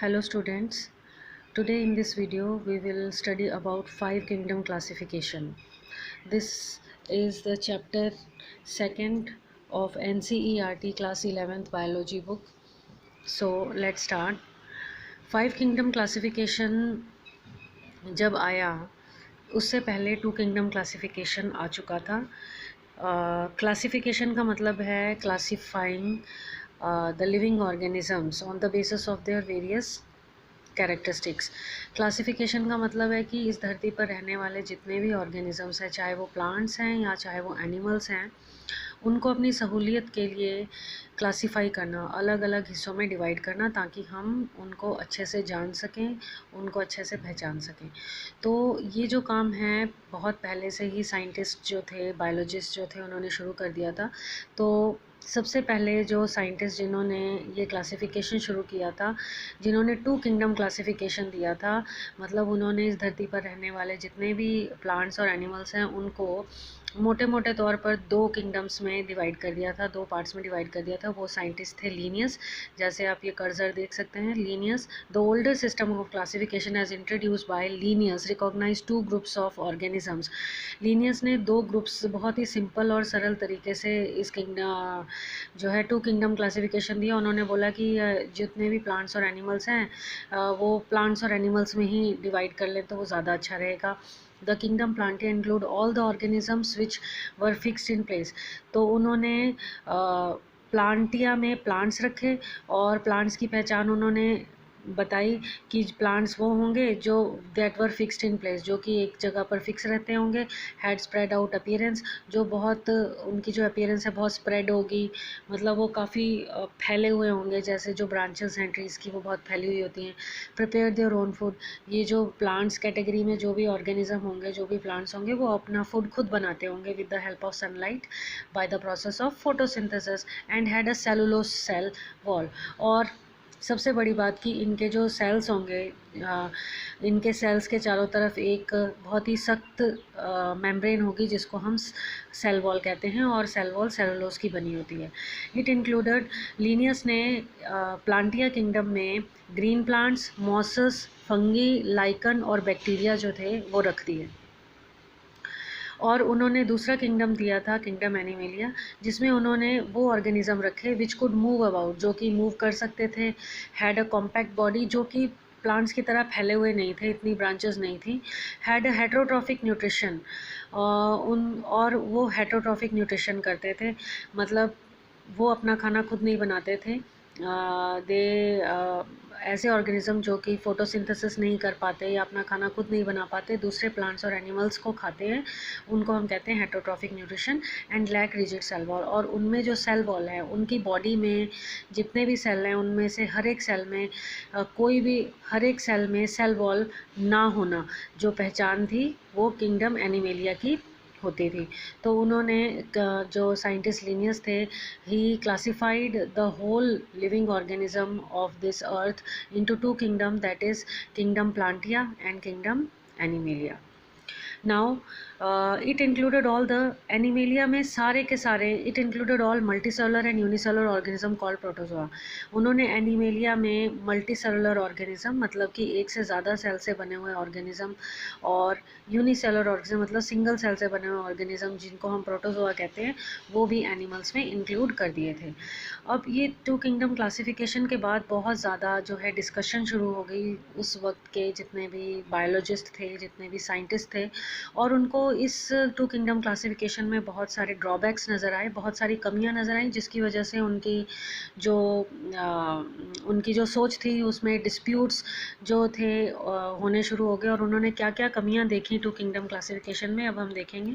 Hello students, today in this video we will study about five kingdom classification. This is the chapter 2nd of NCERT class 11th biology book. So let's start. Five kingdom classification जब आया उससे पहले to kingdom classification आ चुका था. Classification का मतलब है classifying the living organisms on the basis of their various characteristics. Classification का मतलब है कि इस धरती पर रहने वाले जितने भी ऑर्गेनिजम्स हैं, चाहे वो प्लांट्स हैं या चाहे वो एनिमल्स हैं, उनको अपनी सहूलियत के लिए क्लासिफाई करना, अलग अलग हिस्सों में डिवाइड करना, ताकि हम उनको अच्छे से जान सकें, उनको अच्छे से पहचान सकें. तो ये जो काम है बहुत पहले से ही साइंटिस्ट जो थे, बायोलॉजिस्ट जो थे, उन्होंने शुरू कर दिया था. तो सबसे पहले जो साइंटिस्ट जिन्होंने ये क्लासिफिकेशन शुरू किया था, जिन्होंने टू किंगडम क्लासिफिकेशन दिया था, मतलब उन्होंने इस धरती पर रहने वाले जितने भी प्लांट्स और एनिमल्स हैं उनको मोटे मोटे तौर पर दो किंगडम्स में डिवाइड कर दिया था, दो पार्ट्स में डिवाइड कर दिया था. वो साइंटिस्ट थे लिनियस. जैसे आप ये कर्सर देख सकते हैं, Linnaeus. The older system of classification as introduced by Linnaeus recognise two groups of organisms. Linnaeus ने दो ग्रुप्स बहुत ही सिंपल और सरल तरीके से इस किंगडम जो है टू किंगडम क्लासिफिकेशन दिया. उन्होंने बोला कि जितने भी प्लांट्स और एनिमल्स हैं वो प्लांट्स और एनिमल्स में ही डिवाइड कर लें तो वो ज़्यादा अच्छा रहेगा. The kingdom Plantae include all the organisms which were fixed in place. तो उन्होंने प्लांटिया में प्लांट्स रखे और प्लांट्स की पहचान उन्होंने बताई कि प्लांट्स वो होंगे जो that were fixed in place, जो कि एक जगह पर फिक्स रहते होंगे. हैड स्प्रेड आउट अपीयरेंस, जो बहुत उनकी जो अपीयरेंस है बहुत स्प्रेड होगी, मतलब वो काफ़ी फैले हुए होंगे, जैसे जो ब्रांचेस हैं ट्रीज़ की वो बहुत फैली हुई होती हैं. प्रिपेयर देयर ओन फूड, ये जो प्लांट्स कैटेगरी में जो भी ऑर्गेनिज्म होंगे, जो भी प्लांट्स होंगे, वो अपना फूड खुद बनाते होंगे with the help of sunlight by the process of photosynthesis. And had a cellulose cell wall. और सबसे बड़ी बात कि इनके जो सेल्स होंगे, इनके सेल्स के चारों तरफ एक बहुत ही सख्त मेम्ब्रेन होगी जिसको हम सेल वॉल कहते हैं, और सेल वॉल सेलुलोज की बनी होती है. इट इंक्लूडेड, लीनियस ने प्लांटिया किंगडम में green plants, mosses, fungi, lichen और बैक्टीरिया जो थे वो रख दिए. और उन्होंने दूसरा किंगडम दिया था, किंगडम एनिमेलिया, जिसमें उन्होंने वो ऑर्गेनिज्म रखे विच कुड मूव अबाउट, जो कि मूव कर सकते थे. हैड अ कॉम्पैक्ट बॉडी, जो कि प्लांट्स की तरह फैले हुए नहीं थे, इतनी ब्रांचेस नहीं थी. हैड अ हेट्रोट्रॉफिक न्यूट्रिशन, और वो हेट्रोट्रॉफिक न्यूट्रिशन करते थे, मतलब वो अपना खाना खुद नहीं बनाते थे. दे ऐसे ऑर्गेनिज्म जो कि फोटोसिंथेसिस नहीं कर पाते या अपना खाना खुद नहीं बना पाते, दूसरे प्लांट्स और एनिमल्स को खाते हैं, उनको हम कहते हैं heterotrophic nutrition. And lack rigid cell wall, और उनमें जो सेल वॉल है, उनकी बॉडी में जितने भी सेल हैं उनमें से हर एक सेल में हर एक सेल में सेल वॉल ना होना, जो पहचान थी वो किंगडम एनिमेलिया की होती थी. तो उन्होंने जो साइंटिस्ट लीनियस थे, he classified the whole living organism of this earth into two kingdom, that is kingdom Plantae and kingdom Animalia. Now it included all the Animalia में सारे के सारे, it included all multicellular and unicellular organism called protozoa. उन्होंने Animalia में multicellular organism, मतलब कि एक से ज़्यादा सेल से बने हुए ऑर्गेनिज्म, और यूनिसेलुलर ऑर्गेनिज्म मतलब सिंगल सेल से बने हुए ऑर्गेनिज्म, जिनको हम प्रोटोजोआ कहते हैं, वो भी एनिमल्स में इंक्लूड कर दिए थे. अब ये टू किंगडम क्लासिफिकेशन के बाद बहुत ज़्यादा जो है डिस्कशन शुरू हो गई. उस वक्त के जितने भी बायोलॉजिस्ट थे, जितने भी साइंटिस्ट थे, और उनको इस टू किंगडम क्लासिफिकेशन में बहुत सारे ड्रॉबैक्स नज़र आए, बहुत सारी कमियां नज़र आई, जिसकी वजह से जो उनकी जो सोच थी उसमें डिस्प्यूट्स जो थे होने शुरू हो गए. और उन्होंने क्या क्या कमियां देखी टू किंगडम क्लासिफिकेशन में, अब हम देखेंगे.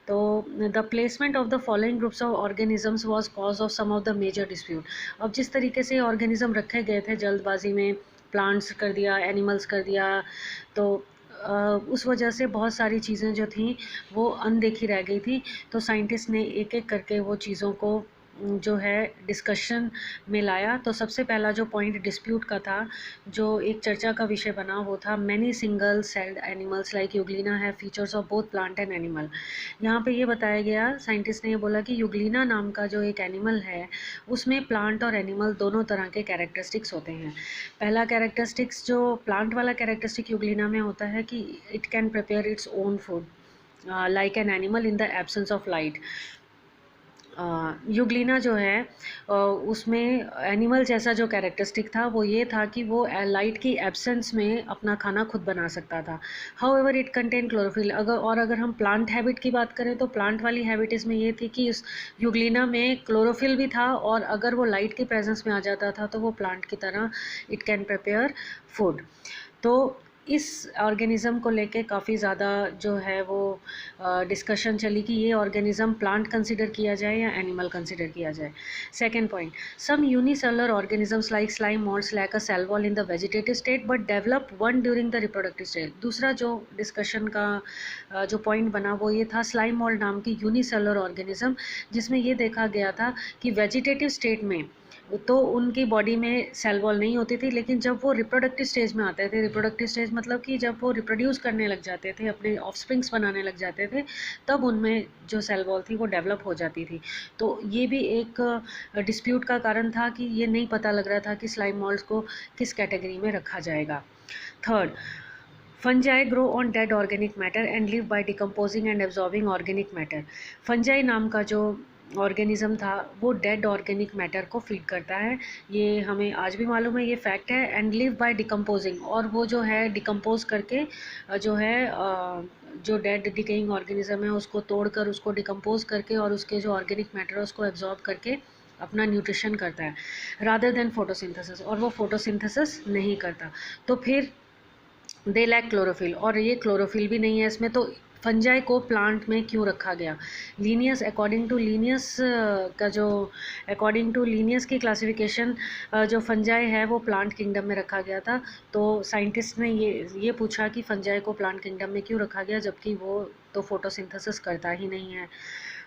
तो the placement of the following groups of organisms was cause of some of the major dispute. अब जिस तरीके से ऑर्गेनिज्म रखे गए थे जल्दबाजी में, प्लांट्स कर दिया, एनिमल्स कर दिया, तो उस वजह से बहुत सारी चीज़ें जो थी वो अनदेखी रह गई थी. तो साइंटिस्ट ने एक एक करके वो चीज़ों को जो है डिस्कशन में लाया। तो सबसे पहला जो पॉइंट डिस्प्यूट का था, जो एक चर्चा का विषय बना, वो था many single celled animals like Euglena है features of both plant and animal. यहाँ पे ये बताया गया, साइंटिस्ट ने ये बोला कि यूग्लिना नाम का जो एक एनिमल है उसमें प्लांट और एनिमल दोनों तरह के कैरेक्टरिस्टिक्स होते हैं। पहला कैरेक्टरिस्टिक्स जो प्लांट वाला कैरेक्टरिस्टिक यूग्लिना में होता है कि it can prepare its own food like an animal in the absence of light. Euglena जो है उसमें एनिमल जैसा जो कैरेक्टरिस्टिक था वो ये था कि वो लाइट की एब्सेंस में अपना खाना खुद बना सकता था। How ever it contain chlorophyll. अगर हम प्लांट हैबिट की बात करें तो प्लांट वाली हैबिट इसमें ये थी कि उस यूग्लिना में क्लोरोफिल भी था, और अगर वो लाइट की प्रेजेंस में आ जाता था तो वो प्लांट की तरह इट कैन प्रिपेयर फूड। तो इस ऑर्गेनिज़म को लेके काफ़ी ज़्यादा जो है वो डिस्कशन चली कि ये ऑर्गेनिज़म प्लांट कंसिडर किया जाए या एनिमल कंसिडर किया जाए। Second point, some unicellular organisms like slime moulds lack a cell wall in the vegetative state but develop one during the reproductive state. दूसरा जो डिस्कशन का जो पॉइंट बना वो ये था स्लाइम मोल्ड नाम की यूनिसेलुलर ऑर्गेनिज़म, जिसमें ये देखा गया था कि वेजिटेटिव स्टेट में तो उनकी बॉडी में सेल वॉल नहीं होती थी, लेकिन जब वो रिप्रोडक्टिव स्टेज में आते थे, रिप्रोडक्टिव स्टेज मतलब कि जब वो रिप्रोड्यूस करने लग जाते थे, अपने ऑफस्प्रिंग्स बनाने लग जाते थे, तब उनमें जो सेल वॉल थी वो डेवलप हो जाती थी। तो ये भी एक डिस्प्यूट का कारण था कि ये नहीं पता लग रहा था कि स्लाइम मोल्ड्स को किस कैटेगरी में रखा जाएगा। Third, fungi grow on dead organic matter and live by decomposing and absorbing organic matter. Fungi नाम का जो ऑर्गेनिज़म था वो डेड ऑर्गेनिक मैटर को फीड करता है, ये हमें आज भी मालूम है, ये फैक्ट है। एंड लिव बाय डिकम्पोजिंग, और वो जो है डिकम्पोज करके जो है जो डेड डिकेइंग ऑर्गेनिज़म है उसको तोड़कर, उसको डिकम्पोज करके और उसके जो ऑर्गेनिक मैटर है उसको एब्जॉर्ब करके अपना न्यूट्रिशन करता है, रादर देन फोटोसिंथेसिस। और वो फोटोसिंथेसिस नहीं करता, तो फिर दे लैक क्लोरोफिल, और ये क्लोरोफिल भी नहीं है इसमें। तो फंजाई को प्लांट में क्यों रखा गया? लीनियस, अकॉर्डिंग टू लीनियस का जो अकॉर्डिंग टू लीनियस की क्लासिफिकेशन जो फंजाई है वो प्लांट किंगडम में रखा गया था। तो साइंटिस्ट ने ये पूछा कि फंजाई को प्लांट किंगडम में क्यों रखा गया, जबकि वो तो फोटोसिंथेसिस करता ही नहीं है।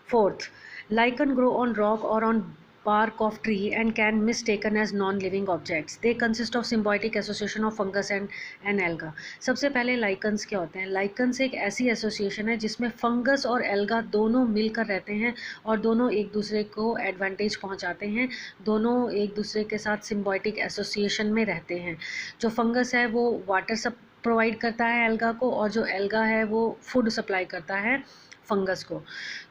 Fourth, lichen grow on rock और on bark of tree and can mistaken as non-living objects. They consist of symbiotic association of fungus and alga. सबसे पहले लाइकन्स क्या होते हैं? लाइकन्स एक ऐसी एसोसिएशन है जिसमें फंगस और एल्गा दोनों मिलकर रहते हैं और दोनों एक दूसरे को एडवांटेज पहुंचाते हैं, दोनों एक दूसरे के साथ सिम्बायोटिक एसोसिएशन में रहते हैं। जो फंगस है वो वाटर सब प्रोवाइड करता है एल्गा को, और जो एल्गा है वो फूड सप्लाई करता है फंगस को।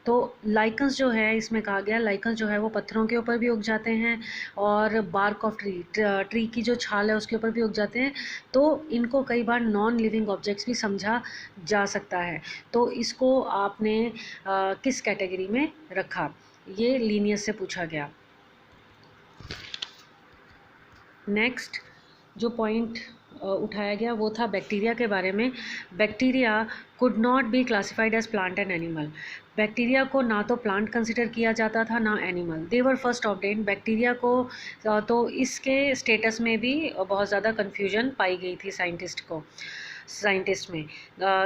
तो लाइकन्स जो है, इसमें कहा गया लाइकन्स जो है वो पत्थरों के ऊपर भी उग जाते हैं और बार्क ऑफ ट्री की जो छाल है उसके ऊपर भी उग जाते हैं। तो इनको कई बार नॉन लिविंग ऑब्जेक्ट्स भी समझा जा सकता है। तो इसको आपने किस कैटेगरी में रखा? ये लीनियस से पूछा गया। नेक्स्ट जो पॉइंट उठाया गया वो था बैक्टीरिया के बारे में। Bacteria could not be classified as plant and animal. Bacteria को ना तो प्लांट कंसिडर किया जाता था ना animal. They were first obtained. Bacteria को तो इसके स्टेटस में भी बहुत ज़्यादा कन्फ्यूजन पाई गई थी साइंटिस्ट में।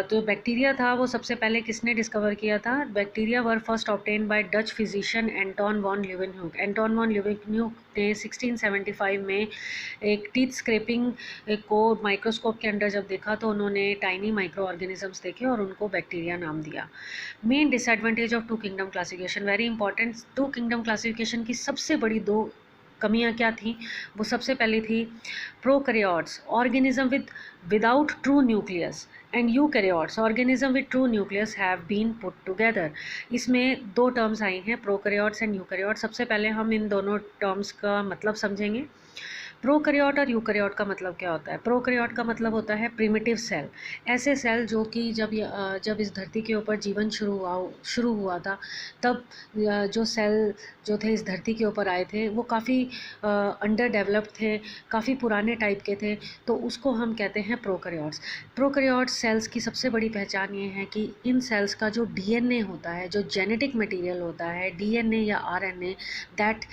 तो बैक्टीरिया था वो सबसे पहले किसने डिस्कवर किया था? Bacteria were first obtain by Dutch physician Antonie van Leeuwenhoek. Antonie van Leeuwenhoek ने 1675 में एक टीथ स्क्रैपिंग को माइक्रोस्कोप के अंदर जब देखा तो उन्होंने टाइनी माइक्रो ऑर्गेनिजम्स देखे और उनको बैक्टीरिया नाम दिया। Main disadvantage of two kingdom classification, very important. Two kingdom classification की सबसे बड़ी दो कमियां क्या थी? वो सबसे पहले थी prokaryotes organism without true nucleus and eukaryotes organism with true nucleus have been put together। इसमें दो टर्म्स आई हैं, प्रोकैरियोट्स एंड यूकैरियोट्स। सबसे पहले हम इन दोनों टर्म्स का मतलब समझेंगे। प्रोकैरियोट और यूकैरियोट का मतलब क्या होता है? प्रोकैरियोट का मतलब होता है प्रिमिटिव सेल, ऐसे सेल जो कि जब इस धरती के ऊपर जीवन शुरू हुआ था तब जो सेल जो थे इस धरती के ऊपर आए थे वो काफ़ी अंडर डेवलप्ड थे, काफ़ी पुराने टाइप के थे, तो उसको हम कहते हैं प्रोकैरियोट्स। प्रोकैरियोट सेल्स की सबसे बड़ी पहचान ये है कि इन सेल्स का जो डीएनए होता है, जो जेनेटिक मटेरियल होता है, डीएनए या RNA, that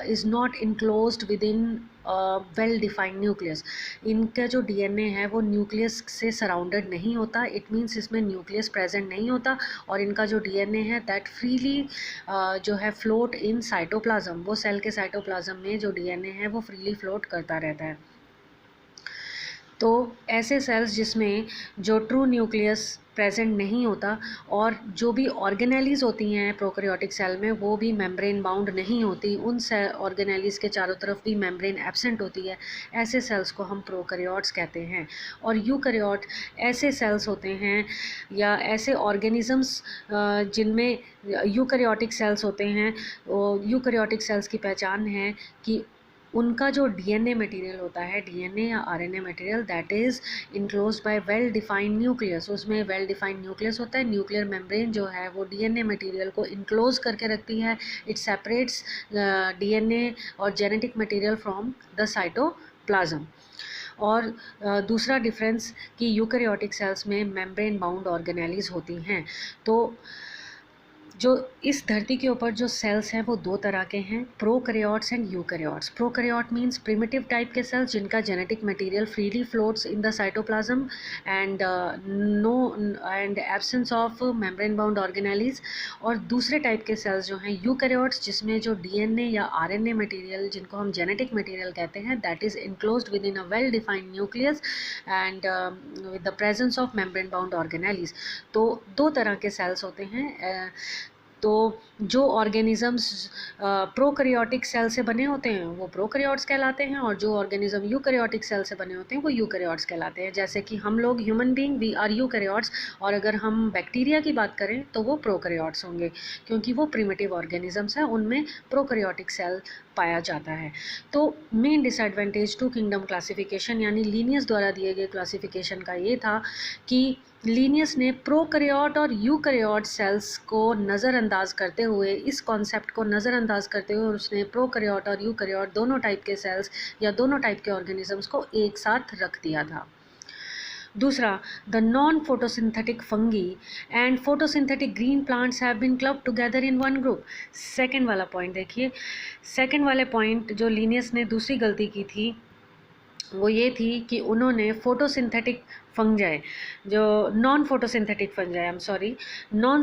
is not enclosed with in well defined nucleus. इनका जो डीएनए है वो न्यूक्लियस से सराउंडेड नहीं होता, इट मीन्स इसमें न्यूक्लियस प्रेजेंट नहीं होता, और इनका जो डीएनए है दैट फ्रीली जो है फ्लोट इन साइटोप्लाज्म, वो सेल के साइटोप्लाज्म में जो डीएनए है वो फ्रीली फ्लोट करता रहता है। तो ऐसे सेल्स जिसमें जो ट्रू न्यूक्लियस प्रेजेंट नहीं होता और जो भी ऑर्गेनेलीज होती हैं प्रोकैरियोटिक सेल में वो भी मेम्ब्रेन बाउंड नहीं होती, उन ऑर्गेनेलीज के चारों तरफ भी मेम्ब्रेन एब्सेंट होती है, ऐसे सेल्स को हम प्रोकैरियोट्स कहते हैं। और यूकैरियोट ऐसे सेल्स होते हैं या ऐसे ऑर्गेनिजम्स जिनमें यूकैरियोटिक सेल्स होते हैं। यूकैरियोटिक सेल्स की पहचान है कि उनका जो डीएनए मटेरियल होता है, डीएनए या RNA material, that is enclosed bye well defined nucleus. उसमें वेल डिफाइंड न्यूक्लियस होता है, न्यूक्लियर मेम्ब्रेन जो है वो डीएनए मटेरियल को इनक्लोज करके रखती है। इट सेपरेट्स डीएनए और genetic material from the cytoplasm. और दूसरा डिफरेंस कि यूकैरियोटिक सेल्स में मेम्ब्रेन बाउंड ऑर्गेनेलीज होती हैं। तो जो इस धरती के ऊपर जो सेल्स हैं वो दो तरह के हैं, prokaryotes and eukaryotes. Prokaryote means primitive type के सेल्स जिनका genetic material freely floats in the cytoplasm and no and absence of membrane bound organelles. और दूसरे टाइप के सेल्स जो हैं यूकैरियोट्स, जिसमें जो डीएनए या आरएनए मटेरियल जिनको हम जेनेटिक मटेरियल कहते हैं that is enclosed with in a well defined nucleus and with the presence of membrane bound organelles. तो दो तरह के सेल्स होते हैं। तो जो ऑर्गेनिजम्स प्रोकैरियोटिक सेल से बने होते हैं वो प्रोकैरियोट्स कहलाते हैं, और जो ऑर्गेनिज्म यूकैरियोटिक सेल से बने होते हैं वो यूकैरियोट्स कहलाते हैं। जैसे कि हम लोग human being we are eukaryotes, और अगर हम बैक्टीरिया की बात करें तो वो प्रोकैरियोट्स होंगे, क्योंकि वो प्रिमिटिव ऑर्गेनिजम्स हैं, उनमें प्रोकैरियोटिक सेल पाया जाता है। तो main disadvantage two kingdom classification यानी लीनियस द्वारा दिए गए क्लासिफिकेशन का ये था कि लीनियस ने प्रोकैरियोट और यूकैरियोट सेल्स को नज़रअंदाज करते हुए, इस कॉन्सेप्ट को नज़रअंदाज करते हुए उसने प्रोकैरियोट और यूकैरियोट दोनों टाइप के सेल्स या दोनों टाइप के ऑर्गेनिजम्स को एक साथ रख दिया था। दूसरा, the non photosynthetic fungi and photosynthetic green plants have been clubbed together in one group. Second वाला पॉइंट देखिए, सेकेंड वाले पॉइंट जो लीनियस ने दूसरी गलती की थी वो ये थी कि उन्होंने फोटोसिंथेटिक फंजाई, जो non photosynthetic fungi, I am sorry, non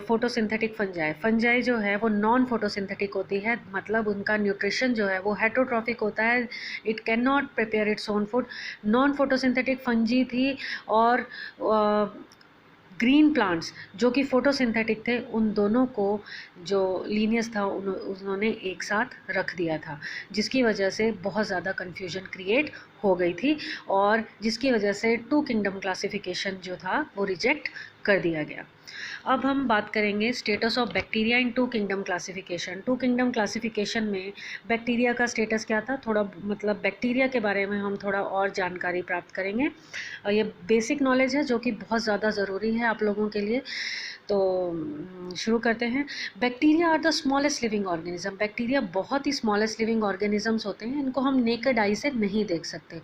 photosynthetic fungi जो है वो नॉन फोटोसिंथेटिक होती है, मतलब उनका न्यूट्रिशन जो है वो हेटरोट्रॉफिक होता है, it can not prepare its own food. Non photosynthetic fungi थी और ग्रीन प्लांट्स जो कि फोटोसिंथेटिक थे, उन दोनों को जो लीनियस था उन्होंने एक साथ रख दिया था, जिसकी वजह से बहुत ज़्यादा कन्फ्यूजन क्रिएट हो गई थी और जिसकी वजह से टू किंगडम क्लासिफिकेशन जो था वो रिजेक्ट कर दिया गया। अब हम बात करेंगे status of bacteria in two kingdom classification. Two kingdom classification में बैक्टीरिया का स्टेटस क्या था, थोड़ा मतलब बैक्टीरिया के बारे में हम थोड़ा और जानकारी प्राप्त करेंगे। ये बेसिक नॉलेज है जो कि बहुत ज़्यादा ज़रूरी है आप लोगों के लिए। तो शुरू करते हैं। Bacteria are the smallest living organism. Bacteria बहुत ही स्मॉलेस्ट लिविंग ऑर्गेनिजम्स होते हैं, इनको हम नेकेड आई से नहीं देख सकते,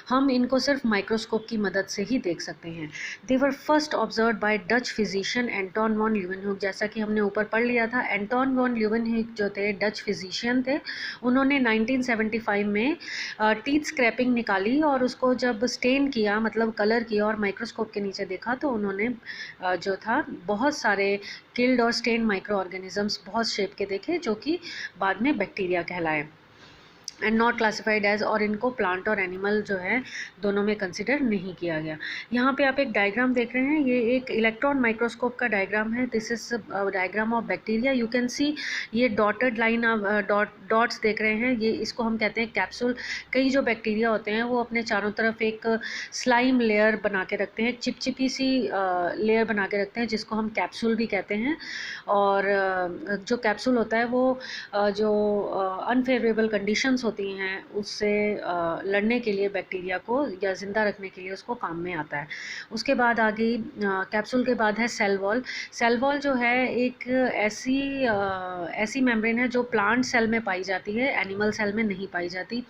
हम इनको सिर्फ माइक्रोस्कोप की मदद से ही देख सकते हैं। They were first observe by Dutch physician Antonie van Leeuwenhoek. जैसा कि हमने ऊपर पढ़ लिया था, एंटोन वॉन ल्यूवेनहुक जो थे डच फिजिशियन थे, उन्होंने 1975 में टीथ स्क्रैपिंग निकाली और उसको जब स्टेन किया, मतलब कलर किया और माइक्रोस्कोप के नीचे देखा, तो उन्होंने जो था बहुत सारे किल्ड और स्टेन माइक्रो ऑर्गेनिजम्स बहुत शेप के देखे जो कि बाद में बैक्टीरिया कहलाए एंड नॉट क्लासिफाइड एज, और इनको प्लांट और एनिमल जो है दोनों में कंसिडर नहीं किया गया। यहाँ पे आप एक डायग्राम देख रहे हैं, ये एक इलेक्ट्रॉन माइक्रोस्कोप का डायग्राम है। This is diagram of bacteria. You can see ये डॉटेड लाइन डॉट्स देख रहे हैं, ये इसको हम कहते हैं कैप्सूल। कई जो बैक्टीरिया होते हैं वो अपने चारों तरफ एक स्लाइम लेयर बना के रखते हैं, चिपचिपी सी लेयर बना के रखते हैं, जिसको हम कैप्सूल भी कहते हैं। और जो कैप्सूल होता है वो जो अनफेवरेबल कंडीशंस होती हैं उससे लड़ने के लिए बैक्टीरिया को या ज़िंदा रखने के लिए उसको काम में आता है। उसके बाद आ गई कैप्सूल के बाद है सेल वॉल। सेल वॉल जो है एक ऐसी मेम्ब्रेन है जो प्लांट सेल में पाई जाती है, एनिमल सेल में नहीं पाई जाती।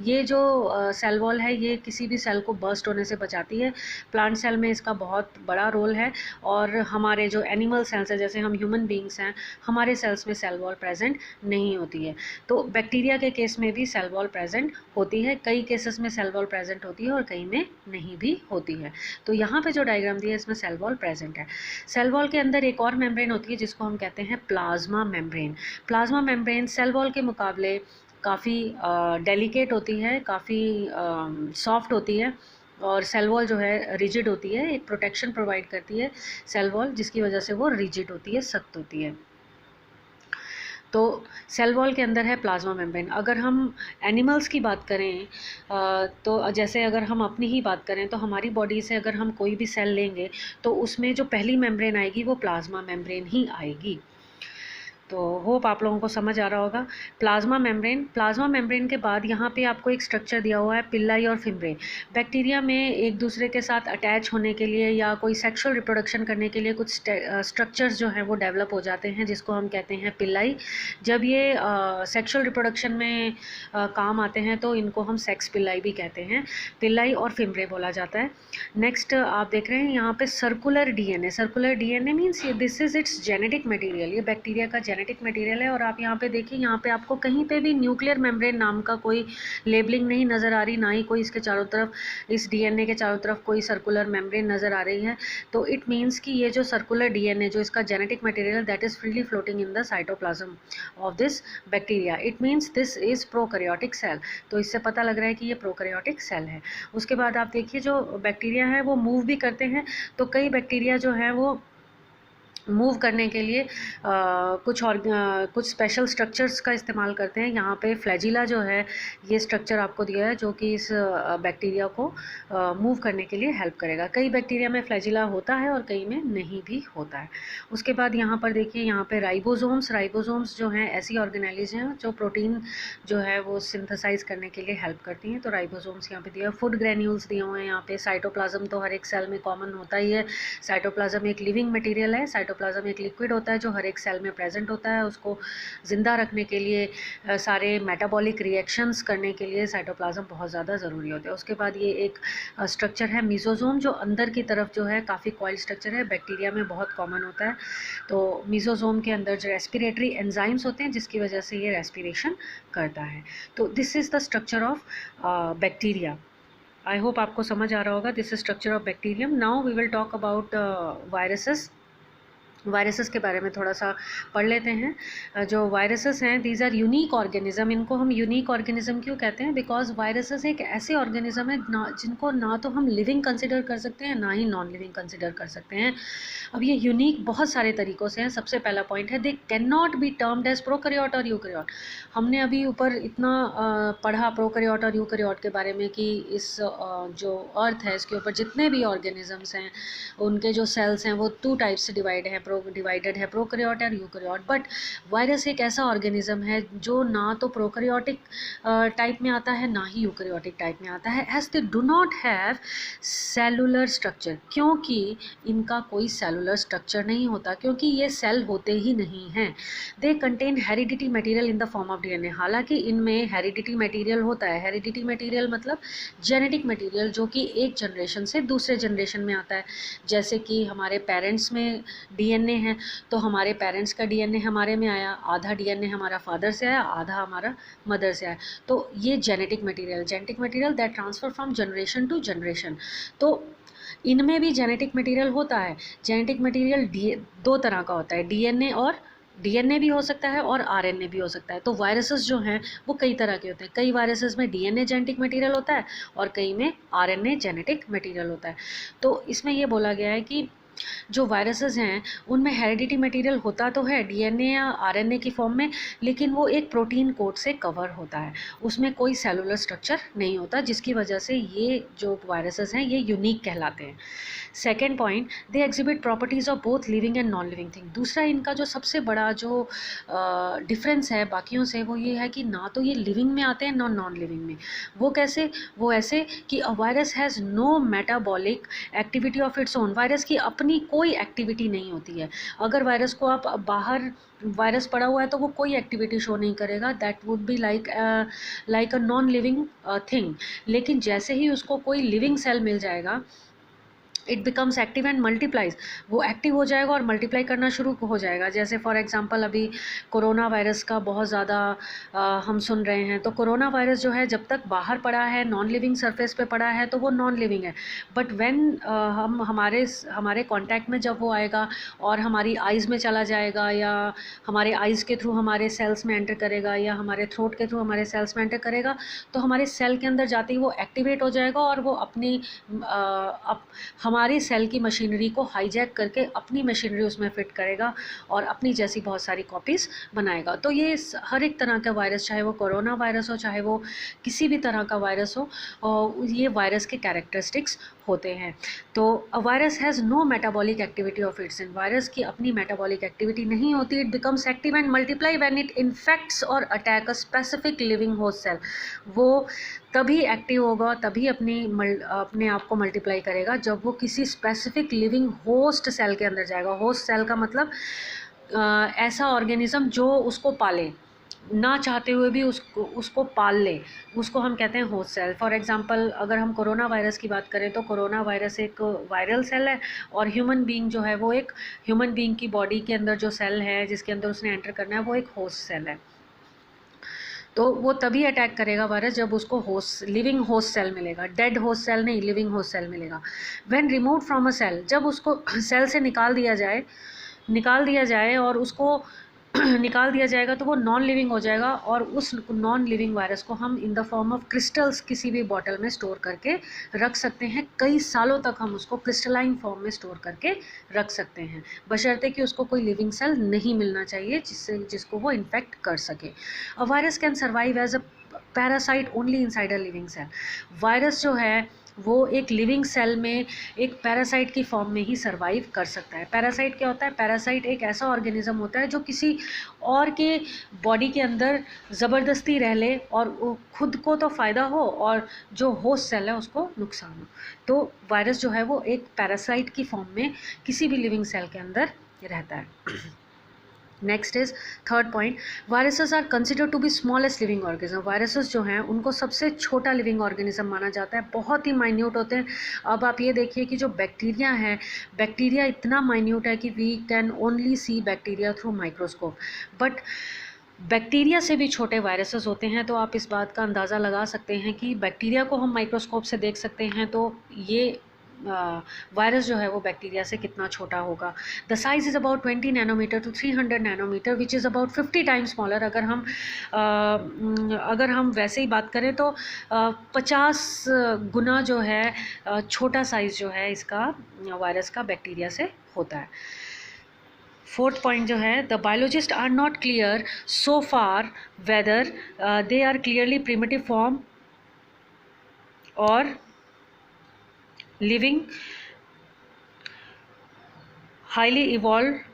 ये जो सेल वॉल है ये किसी भी सेल को बर्स्ट होने से बचाती है। प्लांट सेल में इसका बहुत बड़ा रोल है, और हमारे जो एनिमल सेल्स हैं, जैसे हम ह्यूमन बींग्स हैं, हमारे सेल्स में सेल वॉल प्रेजेंट नहीं होती है। तो बैक्टीरिया के केस में भी भी सेल वॉल प्रेजेंट होती है, कई केसेस में सेल वॉल प्रेजेंट होती है और कई में नहीं भी होती है। तो यहाँ पे जो डायग्राम दिया है इसमें सेल वॉल प्रेजेंट है। सेल वॉल के अंदर एक और मेम्ब्रेन होती है जिसको हम कहते हैं plasma membrane. Plasma membrane cell wall के मुकाबले काफ़ी डेलिकेट होती है, काफ़ी सॉफ्ट होती है और सेल वॉल जो है रिजिड होती है, एक प्रोटेक्शन प्रोवाइड करती है सेल वॉल, जिसकी वजह से वो रिजिड होती है, सख्त होती है। तो सेल वॉल के अंदर है प्लाज्मा मेम्ब्रेन। अगर हम एनिमल्स की बात करें तो जैसे अगर हम अपनी ही बात करें तो हमारी बॉडी से अगर हम कोई भी सेल लेंगे तो उसमें जो पहली मेम्ब्रेन आएगी वो प्लाज्मा मेम्ब्रेन ही आएगी। तो होप आप लोगों को समझ आ रहा होगा। प्लाज्मा मेम्ब्रेन के बाद यहाँ पे आपको एक स्ट्रक्चर दिया हुआ है पिल्लाई और फिम्ब्रे। बैक्टीरिया में एक दूसरे के साथ अटैच होने के लिए या कोई सेक्सुअल रिप्रोडक्शन करने के लिए कुछ स्ट्रक्चर्स जो हैं वो डेवलप हो जाते हैं जिसको हम कहते हैं पिल्लाई। जब ये सेक्सुअल रिप्रोडक्शन में काम आते हैं तो इनको हम सेक्स पिल्लाई भी कहते हैं, पिल्लाई और फिम्ब्रे बोला जाता है। नेक्स्ट आप देख रहे हैं यहाँ पे circular DNA means this is it's genetic material, ये बैक्टीरिया का जेनेटिक मटेरियल है। और आप यहाँ पे देखिए, यहाँ पे आपको कहीं पे भी न्यूक्लियर मेम्ब्रेन नाम का कोई लेबलिंग नहीं नज़र आ रही, ना ही कोई इसके चारों तरफ, इस डीएनए के चारों तरफ कोई सर्कुलर मेम्ब्रेन नज़र आ रही है। तो इट मीन्स कि ये जो सर्कुलर डीएनए जो इसका genetic material that is freely floating in the cytoplasm of this bacteria, it means this is prokaryotic cell. तो इससे पता लग रहा है कि ये प्रोकैरियोटिक सेल है। उसके बाद आप देखिए जो बैक्टीरिया है वो मूव भी करते हैं। तो कई बैक्टीरिया जो है वो मूव करने के लिए कुछ स्पेशल स्ट्रक्चर्स का इस्तेमाल करते हैं। यहाँ पे फ्लैजिला जो है ये स्ट्रक्चर आपको दिया है जो कि इस बैक्टीरिया को मूव करने के लिए हेल्प करेगा। कई बैक्टीरिया में फ्लैजिला होता है और कई में नहीं भी होता है। उसके बाद यहाँ पर देखिए, यहाँ पे राइबोसोम्स जो हैं ऐसी ऑर्गेनेलीज हैं जो प्रोटीन जो है वो सिंथेसाइज करने के लिए हेल्प करती हैं। तो राइबोसोम्स यहाँ पे दिया, फूड ग्रेन्यूल्स दिए हुए हैं यहाँ पे। साइटोप्लाज्म तो हर एक सेल में कॉमन होता ही है। साइटोप्लाज्म एक लिविंग मटीरियल है। साइटोप्लाज्म एक लिक्विड होता है जो हर एक सेल में प्रेजेंट होता है। उसको ज़िंदा रखने के लिए सारे मेटाबॉलिक रिएक्शंस करने के लिए साइटोप्लाज्म बहुत ज़्यादा ज़रूरी होता है। उसके बाद ये एक स्ट्रक्चर है मीसोजोम, जो अंदर की तरफ जो है काफ़ी कॉइल स्ट्रक्चर है, बैक्टीरिया में बहुत कॉमन होता है। तो मीसोजोम के अंदर जो रेस्पिरेटरी एंजाइम्स होते हैं जिसकी वजह से ये रेस्पिरेशन करता है। तो this is the structure of bacteria. I hope आपको समझ आ रहा होगा। This is structure of bacterium. Now we will talk about viruses के बारे में थोड़ा सा पढ़ लेते हैं। जो वायरसेस हैं, दीज आर यूनिक ऑर्गेनिज्म। इनको हम यूनिक ऑर्गेनिज्म क्यों कहते हैं? बिकॉज वायरसेस एक ऐसे ऑर्गेनिज्म है जिनको ना तो हम लिविंग कंसिडर कर सकते हैं ना ही नॉन लिविंग कंसिडर कर सकते हैं। अब ये यूनिक बहुत सारे तरीक़ों से हैं। सबसे पहला पॉइंट है, they can not be termed as prokaryote और यूकैरियोट। हमने अभी ऊपर इतना पढ़ा प्रोकैरियोट और यूकैरियोट के बारे में कि इस जो अर्थ है इसके ऊपर जितने भी ऑर्गेनिजम्स हैं उनके जो सेल्स हैं वो 2 टाइप्स से डिवाइडेड है, प्रोकैरियोट और यूकैरियोट। बट वायरस एक ऐसा ऑर्गेनिज्म है जो ना तो प्रोकैरियोटिक टाइप में आता है ना ही यूकैरियोटिक टाइप में आता है, as they do not have cellular structure. क्योंकि इनका कोई सेलुलर स्ट्रक्चर नहीं होता, क्योंकि ये सेल होते ही नहीं हैं। They contain heredity material in the form of DNA. हालांकि इनमें हेरिडिटी मटेरियल होता है। हेरिडिटी मटेरियल मतलब जेनेटिक मटेरियल जो कि एक जनरेशन से दूसरे जनरेशन में आता है। जैसे कि हमारे पेरेंट्स में डीएनए है तो हमारे पेरेंट्स का डीएनए हमारे में आया, आधा डीएनए हमारा फादर से आया, आधा हमारा मदर से आया। तो ये genetic material that transfer from generation to generation. तो इनमें भी जेनेटिक मटेरियल होता है। जेनेटिक मटेरियल 2 तरह का होता है, डीएनए भी हो सकता है और आरएनए भी हो सकता है। तो वायरसेस जो हैं वो कई तरह के होते हैं। कई वायरसेस में डीएनए जेनेटिक मटेरियल होता है और कई में आरएनए जेनेटिक मटेरियल होता है। तो इसमें ये बोला गया है कि जो वायरसेस हैं उनमें हेरिडिटी मटेरियल होता तो है डीएनए या आरएनए की फॉर्म में, लेकिन वो एक प्रोटीन कोड से कवर होता है, उसमें कोई सेलुलर स्ट्रक्चर नहीं होता, जिसकी वजह से ये जो वायरसेस हैं ये यूनिक कहलाते हैं। Second point, they exhibit properties of both living and non living thing. दूसरा इनका जो सबसे बड़ा जो डिफरेंस है बाकियों से वो ये है कि ना तो ये लिविंग में आते हैं ना नॉन लिविंग में। वो कैसे? वो ऐसे कि a virus has no metabolic activity of its own. Virus की अपनी कोई एक्टिविटी नहीं होती है। अगर वायरस को आप बाहर वायरस पड़ा हुआ है तो वो कोई एक्टिविटी शो नहीं करेगा, that would be like a non living thing. लेकिन जैसे ही उसको कोई लिविंग सेल मिल जाएगा it becomes active and multiplies, वो एक्टिव हो जाएगा और मल्टीप्लाई करना शुरू हो जाएगा। जैसे फॉर एग्जांपल अभी कोरोना वायरस का बहुत ज़्यादा हम सुन रहे हैं, तो कोरोना वायरस जो है जब तक बाहर पड़ा है, नॉन लिविंग सरफेस पे पड़ा है, तो वो नॉन लिविंग है। बट व्हेन हम हमारे कांटेक्ट में जब वो आएगा और हमारी आइज़ में चला जाएगा, या हमारे आइज़ के थ्रू हमारे सेल्स में एंटर करेगा, या हमारे थ्रोट के थ्रू हमारे सेल्स में एंटर करेगा, तो हमारे सेल के अंदर जाते ही वो एक्टिवेट हो जाएगा और वो अपनी हमारी सेल की मशीनरी को हाईजैक करके अपनी मशीनरी उसमें फिट करेगा और अपनी जैसी बहुत सारी कॉपीज़ बनाएगा। तो ये हर एक तरह का वायरस, चाहे वो कोरोना वायरस हो, चाहे वो किसी भी तरह का वायरस हो, ये वायरस के कैरेक्टरिस्टिक्स होते हैं। तो a virus has no metabolic activity of its in, virus की अपनी मेटाबॉलिक एक्टिविटी नहीं होती। It becomes active and multiply when it infects or attack a specific living host cell, वो तभी एक्टिव होगा, तभी अपने आप को मल्टीप्लाई करेगा जब वो किसी स्पेसिफिक लिविंग होस्ट सेल के अंदर जाएगा। होस्ट सेल का मतलब ऐसा ऑर्गेनिज्म जो उसको पाले, ना चाहते हुए भी उसको पाल ले, उसको हम कहते हैं होस्ट सेल। फॉर एग्जांपल अगर हम कोरोना वायरस की बात करें, तो कोरोना वायरस एक वायरल सेल है और ह्यूमन बीइंग जो है वो एक ह्यूमन बीइंग की बॉडी के अंदर जो सेल है जिसके अंदर उसने एंटर करना है, वो एक होस्ट सेल है। तो वो तभी अटैक करेगा वायरस जब उसको लिविंग होस्ट सेल मिलेगा, डेड होस्ट सेल नहीं, लिविंग होस्ट सेल मिलेगा। When removed from a cell, जब उसको सेल से निकाल दिया जाए और उसको निकाल दिया जाएगा, तो वो नॉन लिविंग हो जाएगा और उस नॉन लिविंग वायरस को हम in the form of crystals किसी भी बॉटल में स्टोर करके रख सकते हैं। कई सालों तक हम उसको क्रिस्टलाइन फॉर्म में स्टोर करके रख सकते हैं, बशर्ते कि उसको कोई लिविंग सेल नहीं मिलना चाहिए जिसको वो इन्फेक्ट कर सके। A virus can survive as a parasite only inside a living cell, virus जो है वो एक लिविंग सेल में एक पैरासाइट की फॉर्म में ही सर्वाइव कर सकता है। पैरासाइट क्या होता है? पैरासाइट एक ऐसा ऑर्गेनिज्म होता है जो किसी और के बॉडी के अंदर ज़बरदस्ती रह ले और वो खुद को तो फ़ायदा हो और जो होस्ट सेल है उसको नुकसान हो। तो वायरस जो है वो एक पैरासाइट की फॉर्म में किसी भी लिविंग सेल के अंदर रहता है। Next is third point, viruses are considered to be smallest living organism, viruses जो हैं उनको सबसे छोटा लिविंग ऑर्गेनिज्म माना जाता है, बहुत ही माइन्यूट होते हैं। अब आप ये देखिए कि जो बैक्टीरिया है, बैक्टीरिया इतना माइन्यूट है कि we can only see bacteria through microscope, but bacteria से भी छोटे वायरसेस होते हैं। तो आप इस बात का अंदाज़ा लगा सकते हैं कि बैक्टीरिया को हम माइक्रोस्कोप से देख सकते हैं, तो ये वायरस जो है वो बैक्टीरिया से कितना छोटा होगा। The size is about 20 nanometer to 300 nanometer which is about 50 times smaller. अगर हम वैसे ही बात करें तो 50 गुना जो है छोटा साइज़ जो है इसका वायरस का बैक्टीरिया से होता है। फोर्थ पॉइंट जो है, the biologist are not clear so far whether they are clearly primitive form और living highly evolved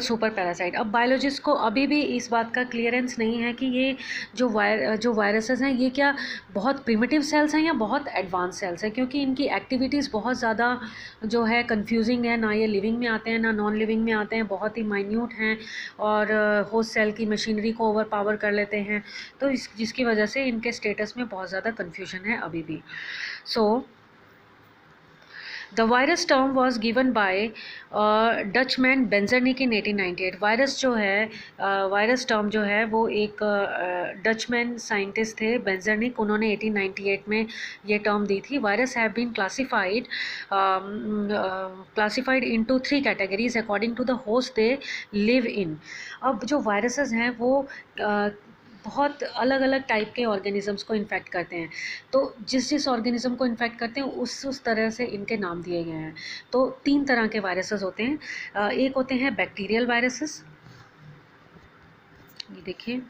super parasite. अब बायोलॉजिस्ट को अभी भी इस बात का क्लियरेंस नहीं है कि ये जो वायरसेस हैं ये क्या बहुत प्रिमिटिव सेल्स हैं या बहुत एडवांस सेल्स हैं, क्योंकि इनकी एक्टिविटीज़ बहुत ज़्यादा जो है कंफ्यूजिंग है। ना ये लिविंग में आते हैं ना नॉन लिविंग में आते हैं, बहुत ही माइन्यूट हैं और होस्ट सेल की मशीनरी को ओवर पावर कर लेते हैं, तो जिसकी वजह से इनके स्टेटस में बहुत ज़्यादा कन्फ्यूजन है अभी भी। सो The virus term was given by Dutchman Benzernik in 1898। Virus जो है वायरस टर्म जो है वो एक डचमैन साइंटिस्ट थे बेंजरनिक, उन्होंने 1898 में ये टर्म दी थी। Virus have been classified into 3 categories according to the host they live in. अब जो वायरसेस हैं वो बहुत अलग अलग टाइप के ऑर्गेनिजम्स को इन्फेक्ट करते हैं, तो जिस ऑर्गेनिज्म को इन्फेक्ट करते हैं उस तरह से इनके नाम दिए गए हैं। तो 3 तरह के वायरसेस होते हैं। एक होते हैं बैक्टीरियल वायरसेस, ये देखिए,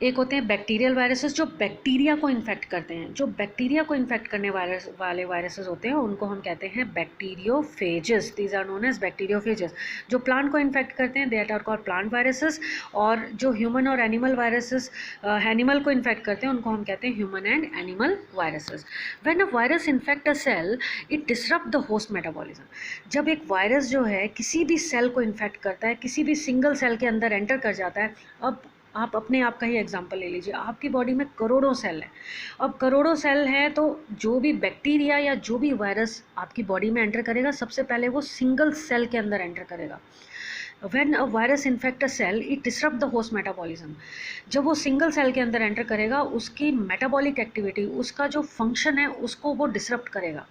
एक होते हैं बैक्टीरियल वायरसेस जो बैक्टीरिया को इन्फेक्ट करते हैं। जो बैक्टीरिया को इन्फेक्ट करने वाले वायरसेस होते हैं उनको हम कहते हैं bacteriophages, these are known as bacteriophages. जो प्लांट को इन्फेक्ट करते हैं that are called plant viruses, और जो ह्यूमन और एनिमल वायरसेस एनिमल को इन्फेक्ट करते हैं उनको हम कहते हैं human and animal viruses. When a virus infect a cell it disrupt the host metabolism. जब एक वायरस जो है किसी भी सेल को इन्फेक्ट करता है, किसी भी सिंगल सेल के अंदर एंटर कर जाता है, अब आप अपने आप का ही एग्जांपल ले लीजिए, आपकी बॉडी में करोड़ों सेल हैं। अब करोड़ों सेल हैं तो जो भी बैक्टीरिया या जो भी वायरस आपकी बॉडी में एंटर करेगा, सबसे पहले वो सिंगल सेल के अंदर एंटर करेगा। When a virus infect a cell, it disrupt the host metabolism. जब वो सिंगल सेल के अंदर एंटर करेगा, उसकी मेटाबॉलिक एक्टिविटी, उसका जो फंक्शन है उसको वो डिसरप्ट करेगा।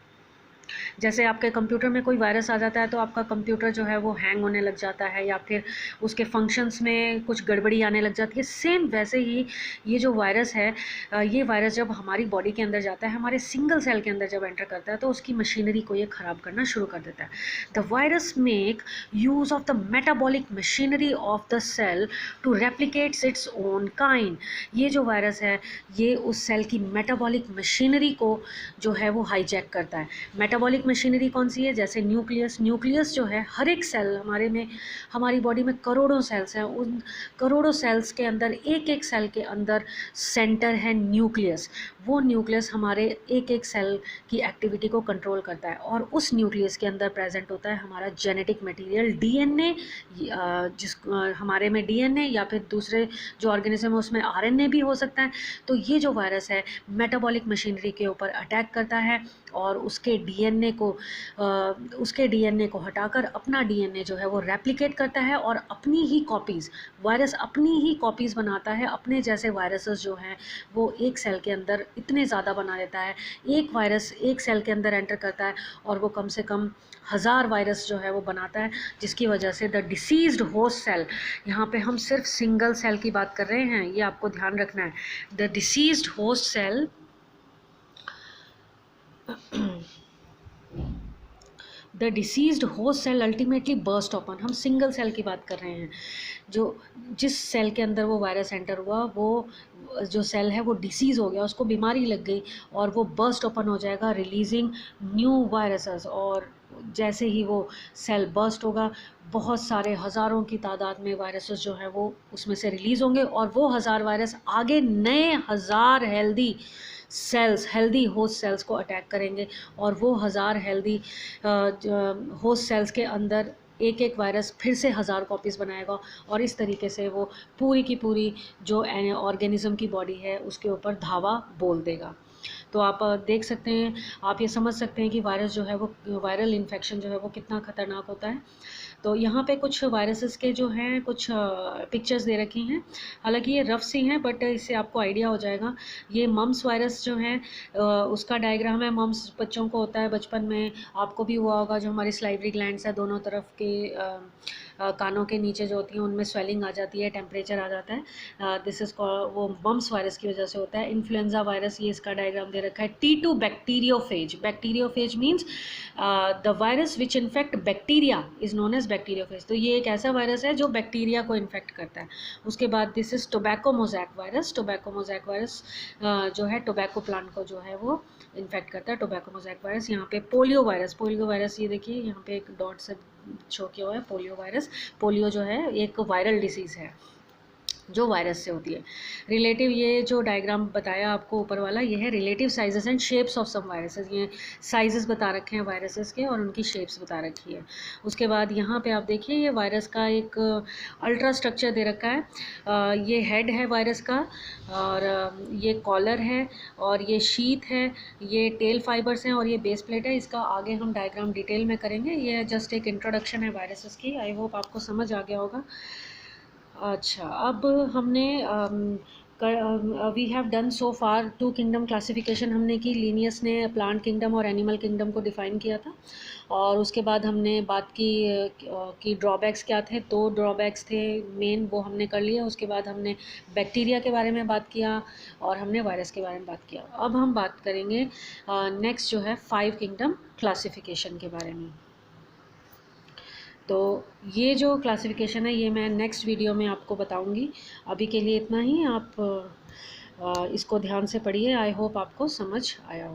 जैसे आपके कंप्यूटर में कोई वायरस आ जाता है तो आपका कंप्यूटर जो है वो हैंग होने लग जाता है या फिर उसके फंक्शंस में कुछ गड़बड़ी आने लग जाती है। सेम वैसे ही ये जो वायरस है, ये वायरस जब हमारी बॉडी के अंदर जाता है, हमारे सिंगल सेल के अंदर जब एंटर करता है तो उसकी मशीनरी को ये ख़राब करना शुरू कर देता है। The virus make use of the metabolic machinery of the cell to replicates its own kind. ये जो वायरस है ये उस सेल की मेटाबॉलिक मशीनरी को जो है वो हाईजैक करता है। मेटाबॉलिक मशीनरी कौन सी है? जैसे न्यूक्लियस जो है, हर एक सेल हमारी बॉडी में करोड़ों सेल्स हैं, उन करोड़ों सेल्स के अंदर एक एक सेल के अंदर सेंटर है न्यूक्लियस। वो न्यूक्लियस हमारे एक एक सेल की एक्टिविटी को कंट्रोल करता है और उस न्यूक्लियस के अंदर प्रेजेंट होता है हमारा जेनेटिक मटेरियल, डीएनए। हमारे में डीएनए या फिर दूसरे जो ऑर्गेनिज्म है उसमें आरएनए भी हो सकता है। तो ये जो वायरस है मेटाबॉलिक मशीनरी के ऊपर अटैक करता है और उसके डीएनए को हटाकर अपना डीएनए जो है वो रेप्लिकेट करता है और अपनी ही कॉपीज़, वायरस अपनी ही कॉपीज़ बनाता है। अपने जैसे वायरसेस जो हैं वो एक सेल के अंदर इतने ज़्यादा बना देता है। एक वायरस एक सेल के अंदर एंटर करता है और वो कम से कम 1000 वायरस जो है वो बनाता है, जिसकी वजह से द डिसीज्ड होस्ट सेल, यहाँ पे हम सिर्फ सिंगल सेल की बात कर रहे हैं, ये आपको ध्यान रखना है। The diseased host cell the diseased host cell ultimately burst open. हम सिंगल सेल की बात कर रहे हैं। जिस सेल के अंदर वो वायरस एंटर हुआ, वो जो सेल है वो डिसीज़ हो गया, उसको बीमारी लग गई और वो बर्स्ट ओपन हो जाएगा, रिलीजिंग न्यू वायरसेस। और जैसे ही वो सेल बर्स्ट होगा, बहुत सारे हज़ारों की तादाद में वायरसेस जो है वो उसमें से रिलीज़ होंगे और वो 1000 वायरस आगे नए 1000 हेल्दी होस्ट सेल्स को अटैक करेंगे और वो 1000 हेल्दी होस्ट सेल्स के अंदर एक एक वायरस फिर से 1000 कॉपीज़ बनाएगा और इस तरीके से वो पूरी की पूरी जो ऑर्गेनिज़म की बॉडी है उसके ऊपर धावा बोल देगा। तो आप देख सकते हैं, आप ये समझ सकते हैं कि वायरस जो है वो, वायरल इन्फेक्शन जो है वो कितना ख़तरनाक होता है। तो यहाँ पे कुछ वायरसेस के जो हैं कुछ पिक्चर्स दे रखी हैं, हालांकि ये रफ सी हैं बट इससे आपको आइडिया हो जाएगा। ये मम्स वायरस जो है उसका डायग्राम है। मम्स बच्चों को होता है बचपन में, आपको भी हुआ होगा। जो हमारी सलाइवरी ग्लैंड्स है दोनों तरफ के कानों के नीचे जो होती हैं उनमें स्वेलिंग आ जाती है, टेम्परेचर आ जाता है। दिस इज़ वो मम्स वायरस की वजह से होता है। इन्फ्लुएंजा वायरस, ये इसका डायग्राम दे रखा है। T2 bacteriophage. Bacteriophage means the virus which infect bacteria is known as bacteriophage. तो ये एक ऐसा वायरस है जो बैक्टीरिया को इन्फेक्ट करता है। उसके बाद this is tobacco mosaic virus. Tobacco mosaic virus जो है टोबैको प्लांट को जो है वो इन्फेक्ट करता है, टोबैको मोज़ैक वायरस। यहाँ पे पोलियो वायरस, ये देखिए यहाँ पे एक डॉट से शो किया हुआ है, पोलियो वायरस। पोलियो जो है एक वायरल डिसीज़ है जो वायरस से होती है। रिलेटिव, ये जो डायग्राम बताया आपको ऊपर वाला, ये है relative sizes and shapes of some viruses. ये साइजेस बता रखे हैं वायरसेस के और उनकी शेप्स बता रखी है। उसके बाद यहाँ पे आप देखिए ये वायरस का एक अल्ट्रा स्ट्रक्चर दे रखा है। ये हेड है वायरस का और ये कॉलर है और ये शीथ है, ये टेल फाइबर्स हैं और ये बेस प्लेट है। इसका आगे हम डायग्राम डिटेल में करेंगे। ये जस्ट एक इंट्रोडक्शन है वायरसेस की। आई होप आपको समझ आ गया होगा। अच्छा, अब हमने we have done so far 2 kingdom classification हमने की। लीनियस ने प्लांट किंगडम और एनिमल किंगडम को डिफ़ाइन किया था और उसके बाद हमने बात की कि ड्रॉबैक्स क्या थे। 2 ड्रॉबैक्स थे मेन, वो हमने कर लिया। उसके बाद हमने बैक्टीरिया के बारे में बात किया और हमने वायरस के बारे में बात किया। अब हम बात करेंगे नेक्स्ट जो है 5 किंगडम क्लासिफिकेशन के बारे में। तो ये जो क्लासिफिकेशन है ये मैं नेक्स्ट वीडियो में आपको बताऊंगी। अभी के लिए इतना ही। आप इसको ध्यान से पढ़िए। आई होप आपको समझ आया हो।